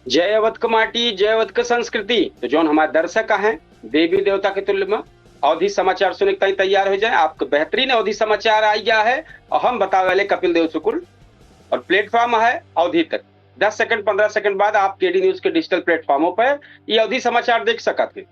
जय अवध क माटी, जय अवध क संस्कृति। तो जौन हमारे दर्शक हैं देवी देवता के तुल्य में अवधि समाचार सुने के ताई तैयार हो जाए। आपको बेहतरीन अवधि समाचार आ गया है और हम बतावे वाले कपिल देव शुक्ल और प्लेटफॉर्म है अवधि तक। 10 सेकंड 15 सेकंड बाद आप केडी न्यूज के डिजिटल प्लेटफॉर्मों पर ये अवधि समाचार देख सकत है,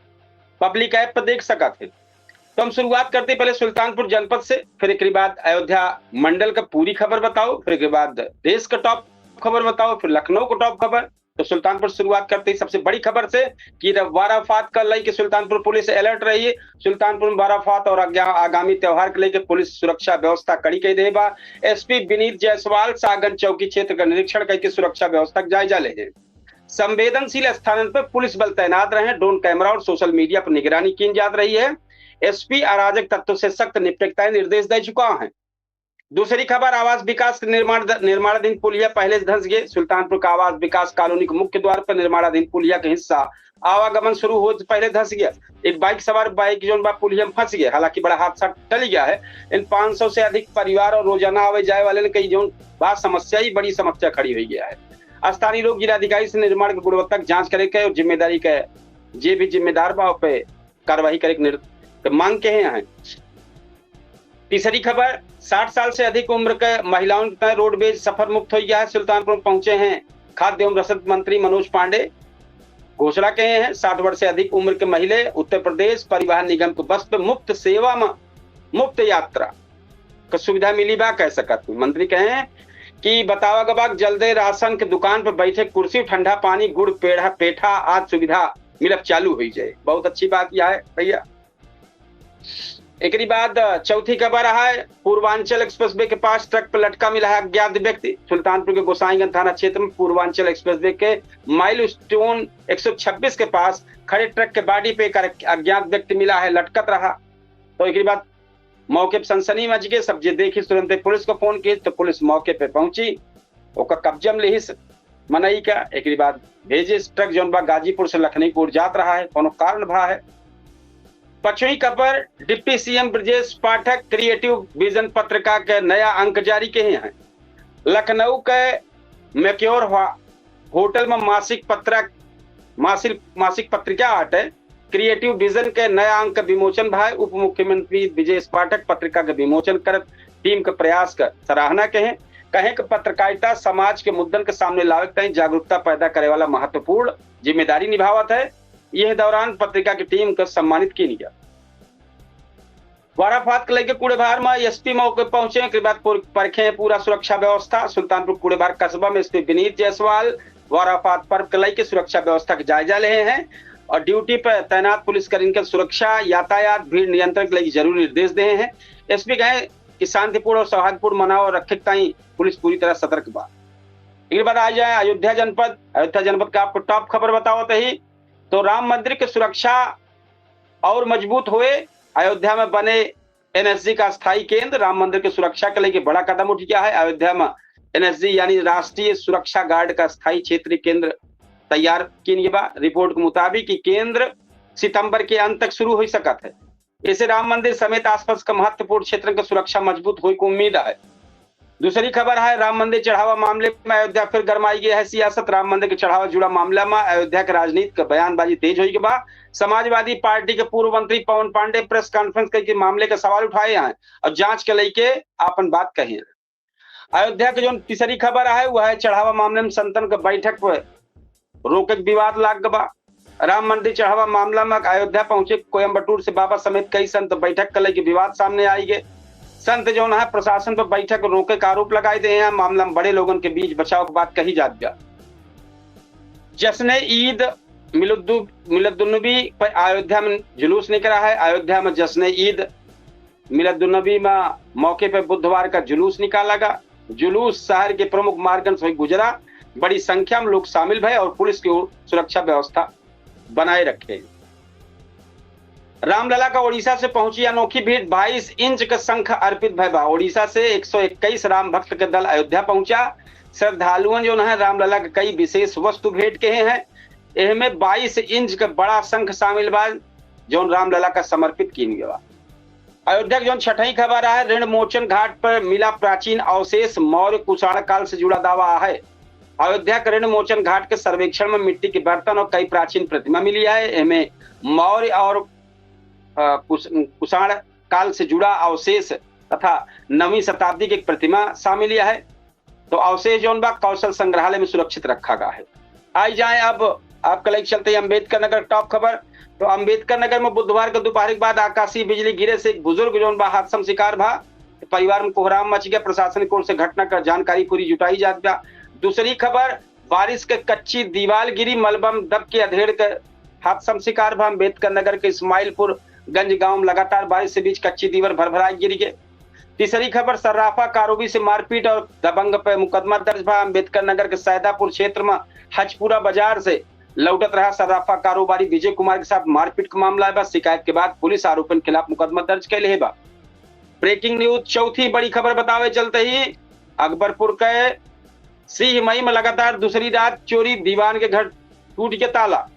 पब्लिक ऐप पर देख सकत है। तो हम शुरुआत करते पहले सुल्तानपुर जनपद से, फिर एक बाद अयोध्या मंडल का पूरी खबर बताओ, फिर एक बाद देश का टॉप खबर बताओ, फिर लखनऊ को टॉप खबर। तो सुल्तानपुर शुरुआत करते ही सबसे बड़ी खबर से कि वाराफात का लई के सुल्तानपुर पुलिस अलर्ट रही है। सुल्तानपुर में वाराफात और आगामी त्योहार के लेकर पुलिस सुरक्षा व्यवस्था कड़ी कई दे बा। एसपी विनीत जायसवाल सागन चौकी क्षेत्र का निरीक्षण करके सुरक्षा व्यवस्था का जायजा ले हैं। संवेदनशील स्थानों पर पुलिस बल तैनात रहे, ड्रोन कैमरा और सोशल मीडिया पर निगरानी की जा रही है। एसपी अराजक तत्व से सख्त निपटता निर्देश दे चुका है। दूसरी खबर, आवास विकास निर्माणाधीन पुलिया पहले से धंस गए। सुल्तानपुर का आवास विकास कॉलोनी के मुख्य द्वार पर निर्माणाधीन पुलिया का हिस्सा आवागमन शुरू हो पहले धंस गया। एक बाइक सवार बाइक जो पुलिया में फंस गया, हालांकि बड़ा हादसा टल गया है। इन 500 से अधिक परिवार और रोजाना आवे जाए वाले कई जो बात समस्या ही बड़ी समस्या खड़ी हुई गया है। स्थानीय लोग जिलाधिकारी से निर्माण की गुणवत्ता की जांच करे और जिम्मेदारी के जे भी जिम्मेदार बा पे कार्रवाई करे मांग के हैं। तीसरी खबर, 60 साल से अधिक उम्र के महिलाओं का रोडवेज सफर मुक्त हो गया है। सुल्तानपुर पहुंचे हैं खाद्य एवं रसद मंत्री मनोज पांडे। घोषणा के हैं 60 वर्ष से अधिक उम्र के महिला उत्तर प्रदेश परिवहन निगम को बस पे मुफ्त सेवा में मुफ्त यात्रा का सुविधा मिली बा कह सकत। मंत्री कहे कि बतावा गबाक जल्दे राशन के दुकान पर बैठे कुर्सी ठंडा पानी गुड़ पेड़ा पेठा आज सुविधा मिलब चालू हो जाए। बहुत अच्छी बात यह है भैया। एक बाद चौथी खबर है, पूर्वांचल एक्सप्रेसवे के पास ट्रक पर लटका मिला है अज्ञात व्यक्ति। सुल्तानपुर के गोसाईगंज थाना क्षेत्र में पूर्वांचल एक्सप्रेसवे के माइलस्टोन 126 के पास खड़े ट्रक के बाडी पे एक अज्ञात व्यक्ति मिला है, लटकत रहा। तो एक बाद मौके पर सनसनी मच गई। सब देखी तुरंत पुलिस को फोन की तो पुलिस मौके पे पहुंची, ओका कब्जा में ली मनई का। एक बाद भेजे ट्रक जो गाजीपुर से लखनऊ जात रहा है, कोनो कारण भा है। पचवीं खबर, deputy CM Brajesh Pathak creative vision पत्रिका के नया अंक जारी किए हैं। लखनऊ के मैक्योर होटल में मासिक पत्रिका आटे क्रिएटिव विजन के नया अंक विमोचन भाई। उप मुख्यमंत्री ब्रजेश पाठक पत्रिका के विमोचन कर टीम के प्रयास का सराहना कहें कि पत्रकारिता समाज के मुद्दन के सामने लावे जागरूकता पैदा करे वाला महत्वपूर्ण जिम्मेदारी निभावत है। यह दौरान पत्रिका की टीम को सम्मानित की गया। वाराफात को लेकर कूड़ेभार में एसपी मौके पहुंचे के बाद परखे पूरा सुरक्षा व्यवस्था। सुल्तानपुर कूड़ेभार कस्बा में एसपी विनीत जायसवाल वाराफात पर्व को लेकर सुरक्षा व्यवस्था का जायजा ले हैं और ड्यूटी पर तैनात पुलिसकर्मी के सुरक्षा यातायात भीड़ नियंत्रण के लिए जरूरी निर्देश दे हैं। एसपी कहे कि शांतिपूर्ण और सौहार्दपूर्ण मनाव और रखे ताई पुलिस पूरी तरह सतर्क बा। एक बार आ जाए अयोध्या जनपद का आपको टॉप खबर बताओ तो राम मंदिर की सुरक्षा और मजबूत हुए। अयोध्या में बने एनएसजी का स्थायी केंद्र राम मंदिर की सुरक्षा के लिए बड़ा कदम उठ गया है। अयोध्या में एनएसजी यानी राष्ट्रीय सुरक्षा गार्ड का स्थायी क्षेत्रीय केंद्र तैयार किया बा। रिपोर्ट के मुताबिक केंद्र सितंबर के अंत तक शुरू हो सकता है। इसे राम मंदिर समेत आसपास का महत्वपूर्ण क्षेत्र की सुरक्षा मजबूत होने की उम्मीद है। दूसरी खबर है, राम मंदिर चढ़ावा मामले में अयोध्या फिर गरमाई गई है सियासत। राम मंदिर के चढ़ावा जुड़ा मामला में अयोध्या के राजनीति का बयानबाजी तेज हुई के बाद समाजवादी पार्टी के पूर्व मंत्री पवन पांडे प्रेस कॉन्फ्रेंस करके मामले का सवाल उठाए हैं और जांच के लेके अपन बात कही है। अयोध्या की जो तीसरी खबर है वह है चढ़ावा मामले में संतन का बैठक पर रोके विवाद लाग गया। राम मंदिर चढ़ावा मामला में अयोध्या पहुंचे कोयम्बटूर से बाबा समेत कई संत बैठक के लेके विवाद सामने आई गए। संत जो है प्रशासन पर बैठक रोके का आरोप लगाए दे हैं। मामला में बड़े लोगों के बीच बचाव की बात कही जाती है। जश्न ईद मिलादुन्नबी पर अयोध्या में जुलूस निकला है। अयोध्या में जश्न ईद मिलादुन्नबी में मौके पर बुधवार का जुलूस निकाला गया। जुलूस शहर के प्रमुख मार्गों से गुजरा। बड़ी संख्या में लोग शामिल भय और पुलिस की सुरक्षा व्यवस्था बनाए रखे। रामलला का ओडिशा से पहुंची अनोखी भीड़। 22 इंच का शंख अर्पित भय। ओडिशा से 121 राम भक्त के दल अयोध्या पहुंचा। श्रद्धालुओं जो है रामलला के कई विशेष वस्तु भेंट के हैं। इनमें 22 इंच का बड़ा शंख शामिल बा जो रामलला का समर्पित किया गया। अयोध्या की जो छठी खबर है, ऋण मोचन घाट पर मिला प्राचीन अवशेष। मौर्य कुषाण काल से जुड़ा दावा है। अयोध्या के ऋण मोचन घाट के सर्वेक्षण में मिट्टी के बर्तन और कई प्राचीन प्रतिमा मिली है। इनमें मौर्य और कुषाण काल से जुड़ा अवशेष तथा 9वीं शताब्दी की एक प्रतिमा शामिल है। तो अवशेष जो कौशल संग्रहालय में सुरक्षित रखा गया है। आई जाए अब आपके लिए चलते हैं अम्बेडकर नगर टॉप खबर। तो अम्बेडकर नगर में बुधवार के दोपहर के बाद आकाशीय बिजली गिरे से एक बुजुर्ग जो हादसा में शिकार भा। परिवार में कोहराम मच गया। प्रशासन की ओर से घटना का जानकारी पूरी जुटाई जात गया। दूसरी खबर, बारिश के कच्ची दीवार गिरी, मलबम दब के अधेड़ के हादसा में शिकार भा। अम्बेडकर नगर के इस्माइलपुर गंज गांव में लगातार बारिश से बीच कच्ची दीवार भरभराई गिरी गई। तीसरी खबर, सर्राफा कारोबी से मारपीट और दबंग पे मुकदमा दर्ज भा। अम्बेडकर नगर के सैदापुर क्षेत्र में हजपुरा बाजार से लौटत रहा सर्राफा कारोबारी विजय कुमार के साथ मारपीट का मामला है। शिकायत के बाद पुलिस आरोपी के खिलाफ मुकदमा दर्ज कर ले। ब्रेकिंग न्यूज चौथी बड़ी खबर बतावे चलते ही अकबरपुर के सिंह मई में लगातार दूसरी रात चोरी, दीवान के घर टूट के ताला।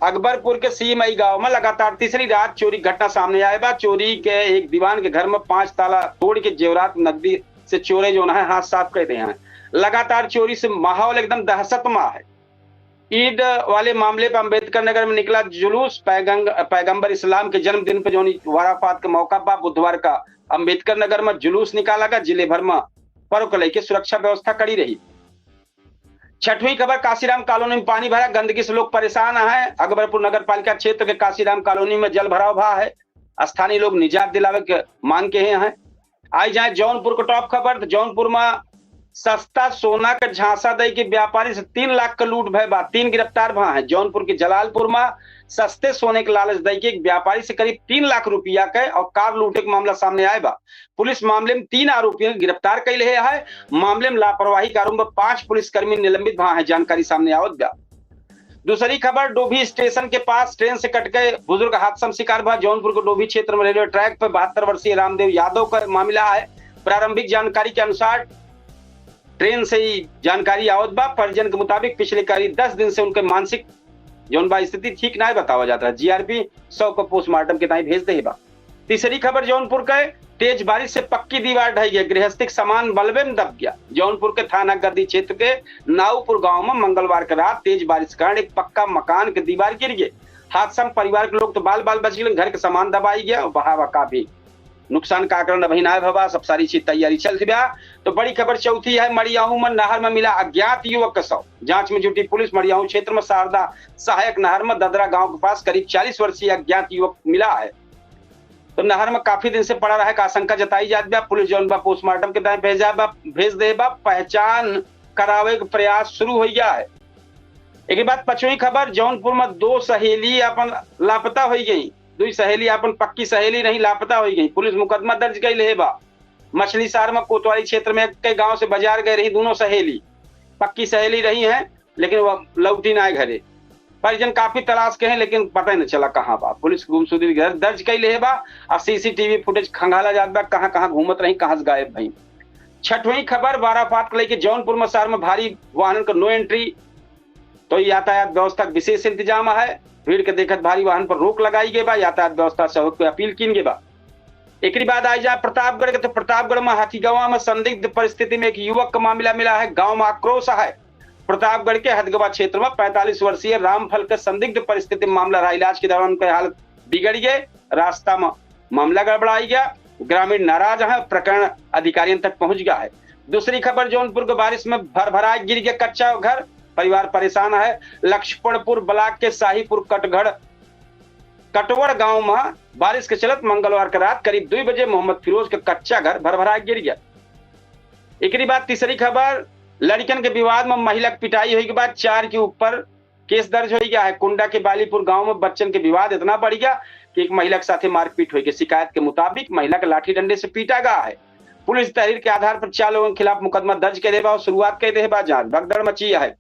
अकबरपुर के सिंह मई गांव में लगातार तीसरी रात चोरी घटना सामने आए बा। चोरी के एक दीवान के घर में 5 ताला तोड़ के जेवरात नकदी से चोरे जो है हाथ साफ कर दिए हैं। लगातार चोरी से माहौल एकदम दहशतमा है। ईद वाले मामले पर अम्बेडकर नगर में निकला जुलूस। पैगंबर इस्लाम के जन्मदिन पर जो वराफात के मौका पर बुधवार का अम्बेडकर नगर में जुलूस निकाला गया। जिले भर में पर्व को लेकर सुरक्षा व्यवस्था कड़ी रही। छठवीं खबर, काशीराम कॉलोनी में पानी भरा, गंदगी से लोग परेशान हैं। अकबरपुर नगर पालिका क्षेत्र के काशीराम कॉलोनी में जल भराव भा है। स्थानीय लोग निजात दिलावे के मांग के हैं। आई जाए जौनपुर को टॉप खबर। तो जौनपुर में सस्ता सोना का झांसा दे के व्यापारी से 3 लाख का लूट भय बा। 3 गिरफ्तार भा है। जौनपुर के जलालपुर में सस्ते सोने के लालच दे के एक व्यापारी से करीब 3 लाख रुपया के और कार लूटे का मामला सामने आया बा। पुलिस मामले में 3 आरोपियों को गिरफ्तार कर ले है। मामले में लापरवाही के आरोप में 5 पुलिसकर्मी निलंबित भा है। जानकारी सामने आवत बा। दूसरी खबर, डोभी स्टेशन के पास ट्रेन से कट गए बुजुर्ग हादसा में शिकार भा। जौनपुर के डोभी क्षेत्र में रेलवे ट्रैक पर 72 वर्षीय रामदेव यादव का मामला है। प्रारंभिक जानकारी के अनुसार ट्रेन से ही जानकारी आवत बा। परिजन के मुताबिक पिछले करीब 10 दिन से उनके मानसिक जौन बा स्थिति ठीक ना बतावा जाता है। जीआरपी 100 को पोस्टमार्टम के ताई भेज दे बा। तीसरी खबर, जौनपुर के तेज बारिश से पक्की दीवार ढह गई। गृहस्थी सामान मलबे में दब गया। जौनपुर के थाना गर्दी क्षेत्र के नाऊपुर गांव में मंगलवार की रात तेज बारिश के कारण एक पक्का मकान के दीवार गिर गए। हादसा में परिवार के लोग तो बाल बाल बच गए। घर के सामान दबाई गया और बहावा का भी नुकसान का आकलन अभी ना भवा। सब सारी चीज तैयारी चल गया। तो बड़ी खबर चौथी है, मड़ियाहू में नहर में मिला अज्ञात युवक का शव। जांच में जुटी पुलिस। मड़ियाहू क्षेत्र में शारदा सहायक नहर में ददरा गांव के पास करीब 40 वर्षीय अज्ञात युवक मिला है। तो नहर में काफी दिन से पड़ा रहा का आशंका जताई जाती है। पुलिस जौन बा पोस्टमार्टम के तहत भेज दे बा। पहचान करावे का प्रयास शुरू हो गया है। एक बात पांचवी खबर, जौनपुर में 2 सहेली अपन लापता हो गई। 2 सहेली अपन पक्की सहेली नहीं लापता हो गई। पुलिस मुकदमा दर्ज कर ले बा। मछली शहर में कोतवाली क्षेत्र में कई गांव से बाजार गए रही दोनों सहेली। पक्की सहेली रही हैं लेकिन वह लौटी ना घरे। परिजन काफी तलाश के हैं लेकिन पता ही नहीं चला कहाँ बा। पुलिस गुमशुदगी दर्ज कर ले बा। और सीसीटीवी फुटेज खंगाला जात बा, कहाँ कहाँ घूमत रही, कहाँ से गायब भई। छठवीं खबर, बाराफात को लेकर जौनपुर में शहर में भारी वाहन का नो एंट्री। तो यातायात व्यवस्था विशेष इंतजाम है। भीड़ के देखत भारी वाहन पर रोक लगाई गई बा। यातायात व्यवस्था सहयोग को अपील की गई बा। एक बाद आई जाए प्रतापगढ़ के। तो प्रतापगढ़ में हाथीगांव में संदिग्ध परिस्थिति में एक युवक का मामला मिला है। गांव में आक्रोश है। प्रतापगढ़ के हदगवा क्षेत्र में 45 वर्षीय रामफल के संदिग्ध परिस्थिति में मामला रहा। इलाज के दौरान उनकी हालत बिगड़ गई। रास्ता में मामला गड़बड़ाई गया। ग्रामीण नाराज है। प्रकरण अधिकारियों तक पहुंच गया है। दूसरी खबर, जौनपुर के बारिश में भरभराई गिर गया कच्चा घर। परिवार परेशान है। लक्ष्मणपुर ब्लॉक के शाहीपुर कटवड़ गांव में बारिश के चलत मंगलवार की रात करीब 2 बजे मोहम्मद फिरोज का कच्चा घर भरभरा गिर गया। एक बाद तीसरी खबर, लड़कन के विवाद में महिला की पिटाई हुई के बाद 4 के ऊपर केस दर्ज हो गया है। कुंडा के बालीपुर गांव में बच्चन के विवाद इतना बढ़ गया कि एक महिला के साथ मारपीट हुई। शिकायत के मुताबिक महिला के लाठी डंडे से पीटा गया है। पुलिस तहरीर के आधार पर 4 लोगों के खिलाफ मुकदमा दर्ज कर देगा और शुरुआत कर देगा जांच। भगदड़ मची है।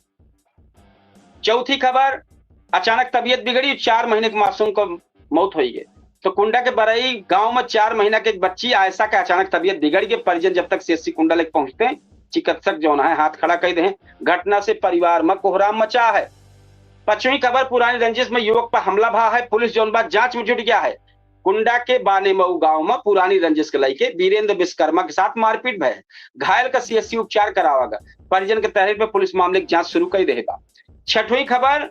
चौथी खबर, अचानक तबीयत बिगड़ी, 4 महीने के मासूम को मौत हुई है। तो कुंडा के बरई गांव में 4 महीना के एक बच्ची आयशा का अचानक तबीयत बिगड़ गई। परिजन जब तक सीएससी कुंडा लेकर पहुंचते हैं, चिकित्सक जो है हाथ खड़ा कर दे। घटना से परिवार में कोहराम मचा है। 5वीं खबर, पुरानी रंजिश में युवक पर हमला भा है। पुलिस जो जांच में जुट गया है कुंडा के बानेमऊ गांव में पुरानी रंजिश के लड़के वीरेंद्र विश्वकर्मा के साथ मारपीट भय। घायल का सीएससी उपचार करावागा। परिजन के तहरीर पे पुलिस मामले की जांच शुरू कर देगा। छठवीं खबर,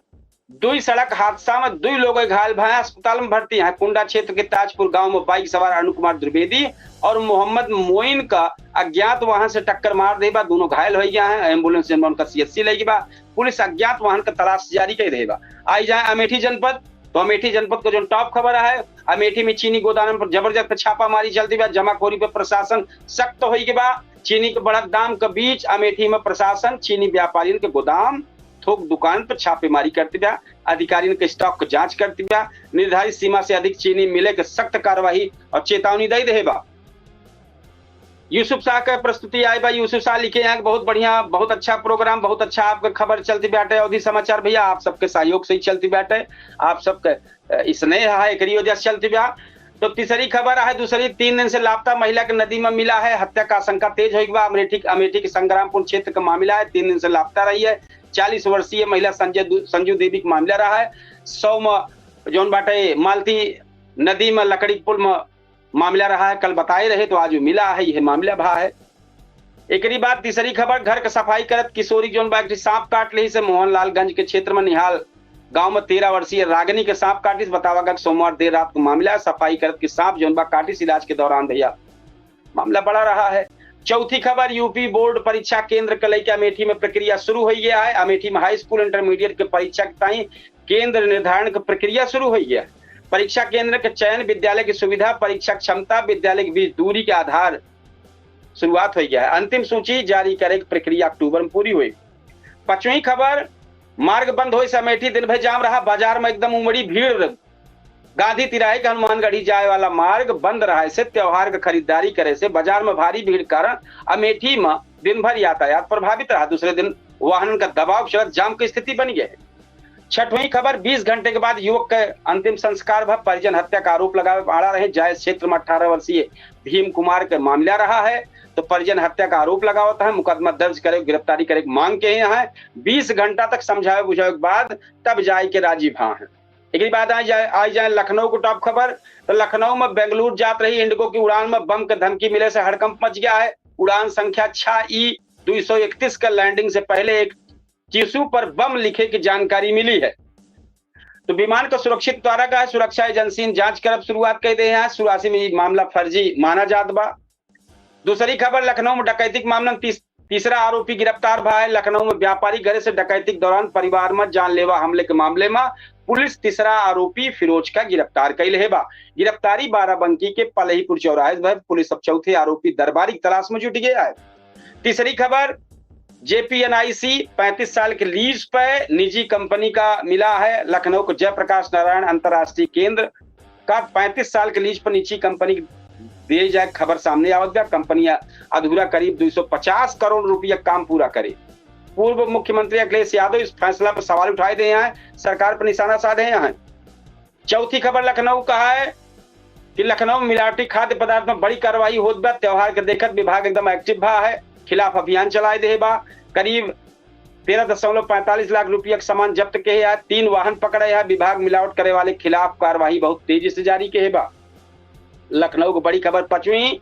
दुई सड़क हादसा में दुई लोग घायल भय, अस्पताल में भर्ती हैं। कुंडा क्षेत्र के ताजपुर गांव में बाइक सवार अरुण कुमार द्विवेदी और मोहम्मद मोइन का अज्ञात वाहन से टक्कर मार देगा। दोनों घायल हो गया है। एम्बुलेंस से उनका सीएससी लगी बा। पुलिस अज्ञात वाहन का तलाश जारी कर देगा। आई जाए अमेठी जनपद, तो अमेठी जनपद को जो टॉप खबर है, अमेठी में चीनी गोदाम पर जबरदस्त छापामारी चलती बा। जमाखोरी पे प्रशासन सख्त हो गई बा। चीनी के बढ़त दाम के बीच अमेठी में प्रशासन चीनी व्यापारियों के गोदाम थोक दुकान पर छापेमारी करती बा। अधिकारियों के स्टॉक की जांच करती बा। निर्धारित सीमा से अधिक चीनी मिले के सख्त कार्रवाई और चेतावनी दे दे बा। यूसुफ शाह का प्रस्तुति आए बा। यूसुफ शाह लिखे हैं बहुत बढ़िया, बहुत अच्छा प्रोग्राम, बहुत अच्छा आपका खबर चलती बैठे। अवधि समाचार भैया आप सबके सहयोग से ही चलती बैठे, आप सबके स्नेह है एक वजह से चलती बा। तो तीसरी खबर है, दूसरी 3 दिन से लापता महिला के नदी में मिला है। हत्या का आशंका तेज हो गया। अमेठी के संग्रामपुर क्षेत्र का मामला है। 3 दिन से लापता रही है। 40 वर्षीय महिला संजू देवी का मामला रहा है। 100 में जोन बाटे मालती नदी में लकड़ी पुल में मामला रहा है। कल बताए रहे तो आज मिला है, यह मामला भा है। एक बात तीसरी खबर, घर का सफाई करत किशोरी जोन बाटी सांप काट ली से मोहनलालगंज के क्षेत्र में निहाल गांव में 13 वर्षीय रागिनी के सांप काटिस। बतावा गया सोमवार देर रात को मामला है। सफाई करत की सांप जोन बा काटिस, इलाज के दौरान भैया मामला बड़ा रहा है। चौथी खबर, यूपी बोर्ड परीक्षा केंद्र के लेकर अमेठी में प्रक्रिया शुरू हो गया है। अमेठी में हाई स्कूल इंटरमीडिएट के परीक्षा के केंद्र निर्धारण की प्रक्रिया शुरू हो गया है। परीक्षा केंद्र के चयन, विद्यालय की सुविधा, परीक्षा क्षमता, विद्यालय के बीच दूरी के आधार शुरुआत हो गया है। अंतिम सूची जारी करे की प्रक्रिया अक्टूबर में पूरी हुई। 5वीं खबर, मार्ग बंद हो से अमेठी दिन भर जाम रहा। बाजार में एकदम उमड़ी भीड़। गांधी तिराहे के हनुमानगढ़ी जाए वाला मार्ग बंद रहा से त्योहार की खरीदारी करे से बाजार में भारी भीड़ कारण अमेठी में दिन भर यातायात प्रभावित रहा। दूसरे दिन वाहन का दबाव, सड़क जाम की स्थिति बन गई है। 6वीं खबर, 20 घंटे के बाद युवक के अंतिम संस्कार भ परिजन हत्या का आरोप लगाए आड़ा रहे। जायज क्षेत्र में 18 वर्षीय भीम कुमार का मामला रहा है। तो परिजन हत्या का आरोप लगावता है। मुकदमा दर्ज करे, गिरफ्तारी करे मांग के हैं। 20 घंटा तक समझाए बुझाए के बाद तब जाए के राजी भा है। एक बात आई जाए लखनऊ को टॉप खबर, तो लखनऊ में बेंगलुरु जात रही इंडिगो की उड़ान में बम के धमकी मिले से हड़कंप मच गया है। उड़ान संख्या 6E231 का लैंडिंग से पहले एक टिश्यू पर बम लिखे की जानकारी मिली है। तो विमान को सुरक्षित द्वारा का सुरक्षा एजेंसी जांच कर शुरुआत कर दे हैं। 84 में मामला फर्जी माना जात बा। दूसरी खबर, लखनऊ में डकैती के मामले में तीसरा आरोपी गिरफ्तार भा है। लखनऊ में व्यापारी घर से डकैती के दौरान परिवार में जानलेवा हमले के मामले में पुलिस तीसरा आरोपी फिरोज का गिरफ्तार कैल है बा। गिरफ्तारी बाराबंकी के पलहीपुर चौराहे पर। पुलिस अब चौथे आरोपी दरबारी की तलाश में जुट गया है। तीसरी खबर, जेपीएनआईसी 35 साल के लीज पे निजी कंपनी का मिला है। लखनऊ को जयप्रकाश नारायण अंतरराष्ट्रीय केंद्र का 35 साल के लीज पर निजी कंपनी दिए जाए खबर सामने आवत गया। कंपनी अधूरा करीब 250 करोड़ रुपया काम पूरा करे। पूर्व मुख्यमंत्री अखिलेश यादव इस फैसला पर सवाल उठाए दे हैं, सरकार पर निशाना साधे हैं। चौथी खबर लखनऊ का है कि लखनऊ में मिलावटी खाद्य पदार्थ में बड़ी कार्रवाई होत बा। त्योहार के देखत विभाग एकदम एक्टिव भा है, खिलाफ अभियान चलाए दे बा। करीब 13.45 लाख रुपया का सामान जब्त के है। 3 वाहन पकड़े है। विभाग मिलावट करे वाले खिलाफ कार्रवाई बहुत तेजी से जारी के है बा। लखनऊ को बड़ी खबर 5वीं,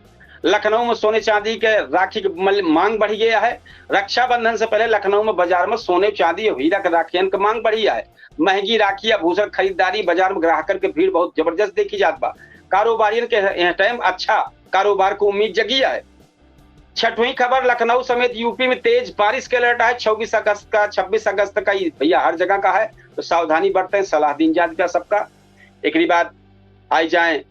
लखनऊ में सोने चांदी के राखी की मांग बढ़ी गया है। रक्षाबंधन से पहले लखनऊ में बाजार में सोने चांदी और हीरा के राखियन की मांग बढ़ी है। महंगी राखी आभूषण खरीदारी बाजार में ग्राहकन के भीड़ बहुत जबरदस्त देखी जात बा। कारोबारियों के टाइम अच्छा कारोबार को उम्मीद जगी है। 6वीं खबर, लखनऊ समेत यूपी में तेज बारिश के अलर्ट है। 24 अगस्त का 26 अगस्त का भैया हर जगह का है, तो सावधानी बरतें, सलाह दी जाती है सबका। एक बात आई जाए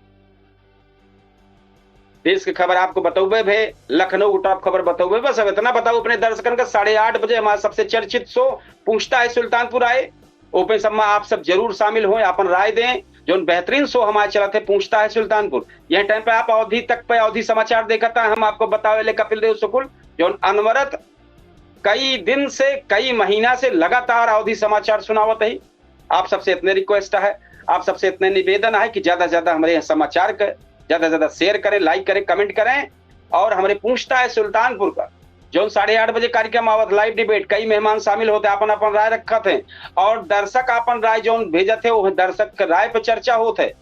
देश की खबर आपको बताओगे भे, लखनऊ टॉप खबर बताओगे। बस अब इतना बताओ अपने दर्शकन का। 8:30 बजे हमारा सबसे चर्चित शो पूछता है सुल्तानपुर आए ओपन सब में आप सब जरूर शामिल हो, अपन राय दें। जो बेहतरीन शो हमारे चला थे पूछता है सुल्तानपुर, यह टाइम पे आप अवधि तक पे अवधि समाचार देखता है। हम आपको बतावे कपिल देव शुक्ल जो अनवरत कई दिन से कई महीना से लगातार अवधि समाचार सुनावत है। आप सबसे इतने रिक्वेस्ट है, आप सबसे इतने निवेदन है कि ज्यादा से ज्यादा हमारे समाचार का ज्यादा से ज्यादा शेयर करें, लाइक करें, कमेंट करें। और हमारे पूछता है सुल्तानपुर का जो 8:30 बजे कार्यक्रम आवत लाइव डिबेट, कई मेहमान शामिल होते, अपन अपन राय रखा थे और दर्शक अपन राय जो भेजत है वो दर्शक राय पर चर्चा होते है।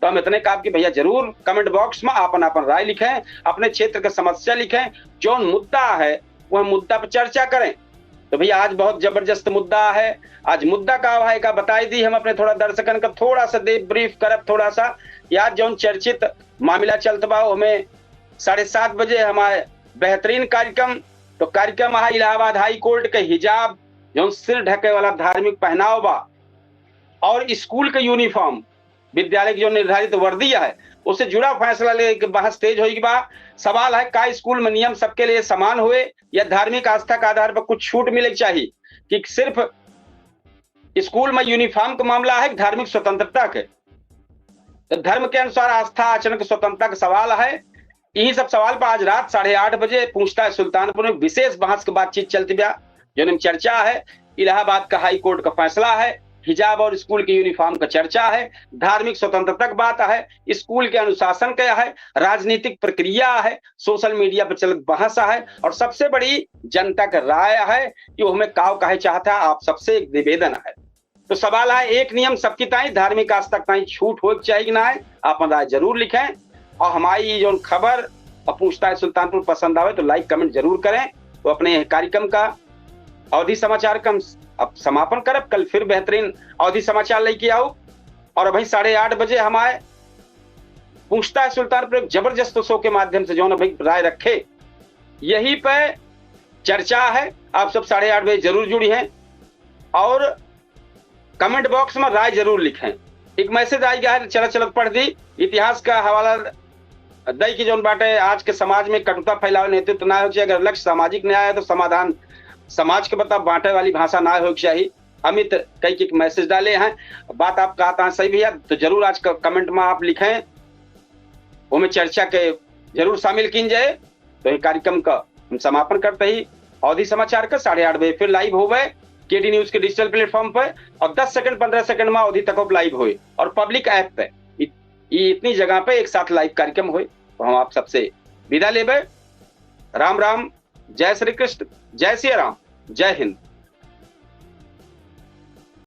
तो हम इतने कहा कि भैया जरूर कमेंट बॉक्स में अपन अपन राय लिखें, अपने क्षेत्र का समस्या लिखें, जो मुद्दा है वह मुद्दा पर चर्चा करें। तो भैया आज बहुत जबरदस्त मुद्दा है, आज मुद्दा का है का बताई दी हम अपने थोड़ा दर्शकन का थोड़ा सा दे ब्रीफ करब थोड़ा सा। याद जो चर्चित मामला चलत बा हमें 7:30 बजे हमारे बेहतरीन कार्यक्रम, तो कार्यक्रम है इलाहाबाद हाई कोर्ट के हिजाब जो सिर ढके वाला धार्मिक पहनाव बा और स्कूल के यूनिफॉर्म विद्यालय की जो निर्धारित वर्दी है उससे जुड़ा फैसला लेके बहस तेज होगी बा। सवाल है का स्कूल में नियम सबके लिए समान हुए या धार्मिक आस्था के आधार पर कुछ छूट मिले चाहिए, कि सिर्फ स्कूल में यूनिफॉर्म का मामला है धार्मिक स्वतंत्रता के, तो धर्म के अनुसार आस्था आचरण की स्वतंत्रता का सवाल है। यही सब सवाल पर आज रात 8:30 बजे पूछताछ सुल्तानपुर में विशेष बहस की बातचीत चलती बया, जो चर्चा है इलाहाबाद का हाई कोर्ट का फैसला है, हिजाब और स्कूल के यूनिफॉर्म का चर्चा है, धार्मिक स्वतंत्रता की बात है, स्कूल के अनुशासन क्या है, राजनीतिक प्रक्रिया है, सोशल मीडिया पर चलत बहस है और सबसे बड़ी जनता का राय है कि वो हमें काव कहे चाहता है। आप सबसे एक निवेदन है, तो सवाल है एक नियम सबकी ताई धार्मिक आस्था ताई छूट हो चाहिए कि ना है, आप राय जरूर लिखें और हमारी जो खबर और पूछताछ सुल्तानपुर पसंद आवे तो लाइक कमेंट जरूर करें। तो अपने कार्यक्रम का अवधि समाचार का अब समापन करब, कल फिर बेहतरीन अवधि समाचार लेके आओ और अभी 8:30 बजे हमारे पूछताछ सुल्तानपुर एक जबरदस्त शो के माध्यम से जो भाई राय रखे यही पे चर्चा है। आप सब 8:30 बजे जरूर जुड़ी हैं और कमेंट बॉक्स में राय जरूर लिखें। एक मैसेज आई गया है, चला चलत पढ़ दी, इतिहास का हवाला दई की जो बाटे आज के समाज में कटुता फैलावे नेतृत्व ना हो चाहिए, अगर लक्ष्य सामाजिक न्याय है तो समाधान समाज के बता बांटे वाली भाषा ना हो चाहिए। अमित कई मैसेज डाले हैं, बात आप कहता है सही भैया, तो जरूर आज कमेंट में आप लिखें, वो में चर्चा के जरूर शामिल की जाए। तो ये कार्यक्रम का हम समापन करते ही अवधि समाचार का 8:30 बजे फिर लाइव हो गए केडी न्यूज के डिजिटल प्लेटफॉर्म पर और 10 सेकंड 15 सेकंड में अवधि तक लाइव हुए और पब्लिक ऐप पे इतनी जगह पे एक साथ लाइव कार्यक्रम हुए। तो हम आप सबसे विदा लेबे। राम राम, जय श्री कृष्ण, जय श्री राम, जय हिंद।